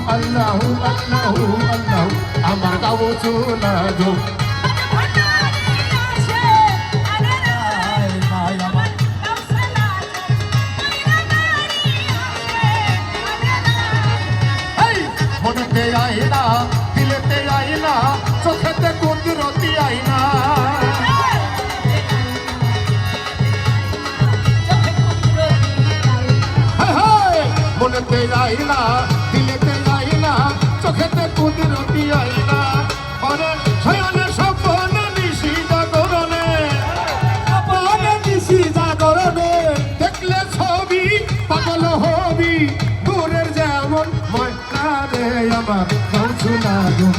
আল্লাহু আল্লাহু আল্লাহু আমার গাও চোলা গো মনেতে আইনা দিলেতে আইনা চোখেতে কুদরতি আইনা মনেতে আইনা দিলেতে আইনা চোখেতে কুদরতি আইনা ওরে শয়নে স্বপ্নে নিশি জাগরণে দেখলে ছবি পাগল হবি দূরের যেমন ময়না রে আমার গাও চোলা গো